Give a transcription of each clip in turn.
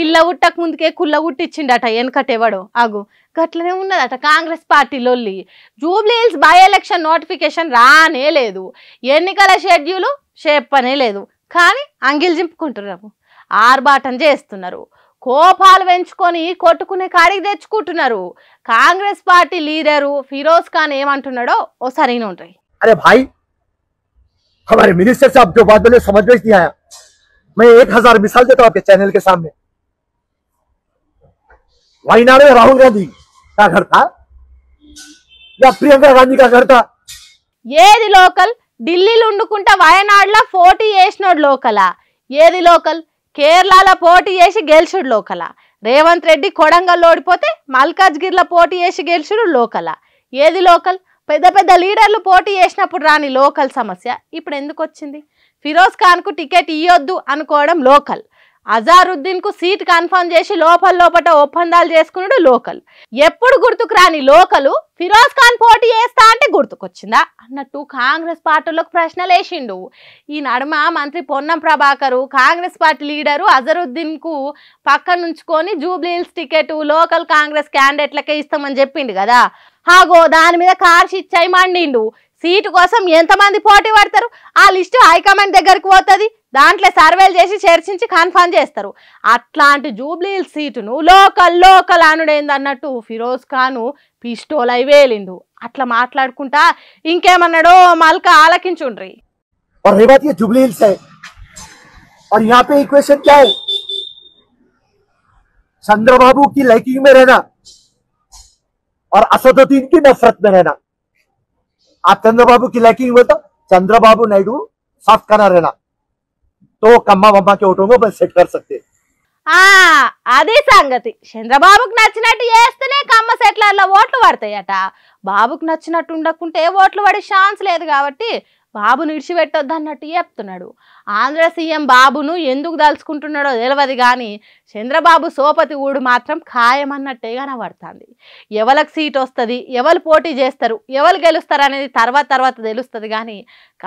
పిల్ల ఉట్టక ముందుకే కుల్ల ఉట్టిచ్చిండట వెనకటెవడో అగు గట్లనే ఉన్నదట కాంగ్రెస్ పార్టీ లొల్లి. Jubilee hills by election notification రానే లేదు, ఎన్నికల షెడ్యూలు చెప్పనే లేదు, కానీ అంగిల్ జింపుకుంటున్నారు, ఆర్భాటం చేస్తున్నారు, కోపాలు పెంచుకొని కొట్టుకునే కాడికి తెచ్చుకుంటున్నారు. కాంగ్రెస్ పార్టీ లీడరు ఫిరోజ్ ఖాన్ ఏమంటున్నాడో ఓసారి ఉంటాయి. अरे भाई हमारे मिनिस्टर साहब जो बात बोले समझ में नहीं आया। मैं 1000 मिसाल देता हूं आपके चैनल के सामने। वायनाड में राहुल गांधी का घर था या प्रियंका गांधी का घर था? ఏది లోకల్? ఢిల్లీలో ఉండుకుంటా వయనాడులో పోటీ చేసినోడు లోకలా? ఏది లోకల్? కేరళలో పోటీ చేసి గెలిచుడు లోకలా? రేవంత్ రెడ్డి కొడంగల్లో ఓడిపోతే మల్కాజ్గిరిలో పోటీ చేసి గెలిచుడు లోకలా? ఏది లోకల్? పెద్ద పెద్ద లీడర్లు పోటీ చేసినప్పుడు రాని లోకల్ సమస్య ఇప్పుడు ఎందుకు వచ్చింది? ఫిరోజ్ ఖాన్కు టికెట్ ఇవ్వద్దు అనుకోవడం లోకల్, అజారుద్దీన్కు సీట్ కన్ఫర్మ్ చేసి లోపల ఒప్పందాలు చేసుకున్నాడు లోకల్. ఎప్పుడు గుర్తుకు రాని లోకలు ఫిరోజ్ ఖాన్ పోటీ చేస్తా అంటే గుర్తుకొచ్చిందా అన్నట్టు కాంగ్రెస్ పార్టీలకు ప్రశ్నలు వేసిండు. ఈ నడుమ మంత్రి పొన్నం ప్రభాకరు కాంగ్రెస్ పార్టీ లీడరు అజరుద్దీన్కు పక్కన ఉంచుకొని Jubilee Hills ticket local Congress క్యాండిడేట్లకే ఇస్తామని చెప్పిండు కదా. హాగో దాని మీద కార్షి ఇచ్చాయి మండిండు. సీటు కోసం ఎంతమంది పోటీ పడతారు ఆ లిస్టు హైకమాండ్ దగ్గరికి పోతుంది, దాంట్లో సర్వేలు చేసి చర్చించి కన్ఫర్మ్ చేస్తారు. అట్లాంటి జూబ్లీ హిల్స్ సీటును లోకల్ అనుడైంది అన్నట్టు ఫిరోజ్ ఖాన్ పిస్టోల్ అయి వేలిండు. అట్లా మాట్లాడుకుంటా ఇంకేమన్నాడో మల్కా ఆలకించుండ్రి. और ये बात ये जुबली हिल्स है और यहाँ पे इक्वेशन क्या है? चंद्रबाबू की लाइकिंग में रहना और असदुद्दीन की नफरत में रहना। आप चंद्रबाबू की लाइकिंग में तो चंद्रबाबू नायडू साफ करना रहना तो कम्मा वम्मा के ओटो में सेट कर सकते। అదే సంగతి. చంద్రబాబుకు నచ్చినట్టు చేస్తేనే కమ్మ సెట్లర్ల ఓట్లు పడతాయట. బాబుకు నచ్చినట్టు ఉండకుంటే ఓట్లు పడే ఛాన్స్ లేదు కాబట్టి బాబు నిడిచిపెట్టొద్దు అన్నట్టు చెప్తున్నాడు. ఆంధ్ర సీఎం బాబును ఎందుకు దలుచుకుంటున్నాడో తెలియదు కానీ చంద్రబాబు సోపతి ఊడు మాత్రం ఖాయమన్నట్టే కనబడుతుంది. ఎవరికి సీట్ వస్తుంది, ఎవరు పోటీ చేస్తారు, ఎవరు గెలుస్తారు అనేది తర్వాత తెలుస్తుంది కానీ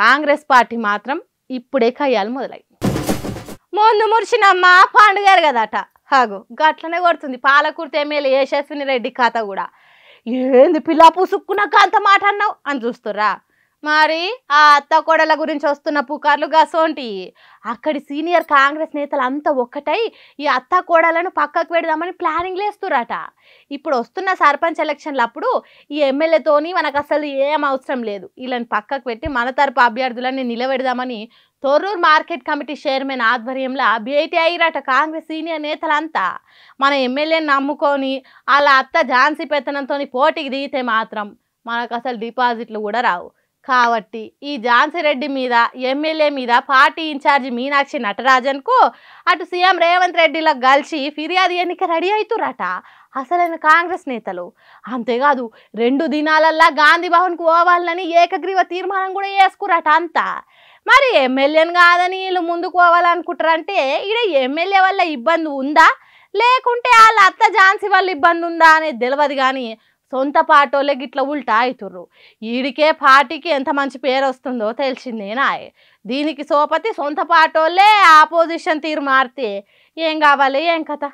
కాంగ్రెస్ పార్టీ మాత్రం ఇప్పుడే కయ్యాలు మొదలై ముందు మురిసినమ్మ పండుగారు కదట. హాగు గట్లనే కొడుతుంది పాలకుర్తి ఎమ్మెల్యే యశస్విని రెడ్డి కథ కూడా. ఏంది పిల్ల పుసుక్కున్నాక అంత మాట అన్నావు అని చూస్తురా. మరి ఆ అత్త కోడల గురించి వస్తున్న పుకార్లు గసోంటి. అక్కడి సీనియర్ కాంగ్రెస్ నేతలు అంతా ఒక్కటై ఈ అత్త కోడలను పక్కకు పెడదామని ప్లానింగ్ లేస్తురట. ఇప్పుడు వస్తున్న సర్పంచ్ ఎలక్షన్లప్పుడు ఈ ఎమ్మెల్యేతోని మనకు అసలు ఏం అవసరం లేదు, వీళ్ళని పక్కకు పెట్టి మన తరపు అభ్యర్థులని నిలబెడదామని తొర్రూరు మార్కెట్ కమిటీ చైర్మన్ ఆధ్వర్యంలో భేటీ అయ్యారట కాంగ్రెస్ సీనియర్ నేతలంతా. మన ఎమ్మెల్యేని నమ్ముకొని వాళ్ళ అత్త ఝాన్సీ పెత్తనంతో పోటీకి దిగితే మాత్రం మనకు అసలు డిపాజిట్లు కూడా రావు. కాబట్టి ఈ ఝాన్సీ రెడ్డి మీద ఎమ్మెల్యే మీద పార్టీ ఇన్ఛార్జి మీనాక్షి నటరాజన్కు అటు సీఎం రేవంత్ రెడ్డిలకు కలిసి ఫిర్యాదు ఎన్నిక రెడీ అవుతురట అసలైన కాంగ్రెస్ నేతలు. అంతేకాదు 2 దినాలల్లా గాంధీ భవన్కు పోవాలని ఏకగ్రీవ తీర్మానం కూడా చేసుకురట అంతా. మరి ఎమ్మెల్యేని కాదని వీళ్ళు ముందుకు పోవాలనుకుంటారంటే ఈడ ఎమ్మెల్యే వల్ల ఇబ్బంది ఉందా లేకుంటే వాళ్ళ అత్త ఝాన్సీ వల్ల ఇబ్బంది ఉందా అనేది తెలియదు కానీ సొంత పార్టీలే గిట్ల ఉల్టా అవుతుర్రు. ఈడికే పార్టీకి ఎంత మంచి పేరు వస్తుందో తెలిసిందేనా. దీనికి సోపతి సొంత పార్టీలే ఆపోజిషన్ తీరు మారితే ఏం కావాలి ఏం కథ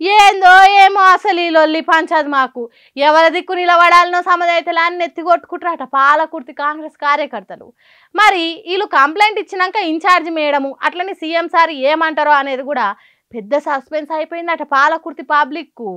ఏందో ఏమో అసలు ఈ లొల్లి పంచదు మాకు. ఎవరి దిక్కు నిలబడాలనో సమదైతలే అని నెత్తికొట్టుకుంటారట పాలకుర్తి కాంగ్రెస్ కార్యకర్తలు. మరి వీళ్ళు కంప్లైంట్ ఇచ్చినాక ఇన్ఛార్జ్ మేడము అట్లనే సీఎం సార్ ఏమంటారో అనేది కూడా పెద్ద సస్పెన్స్ అయిపోయిందట పాలకుర్తి పబ్లిక్కు.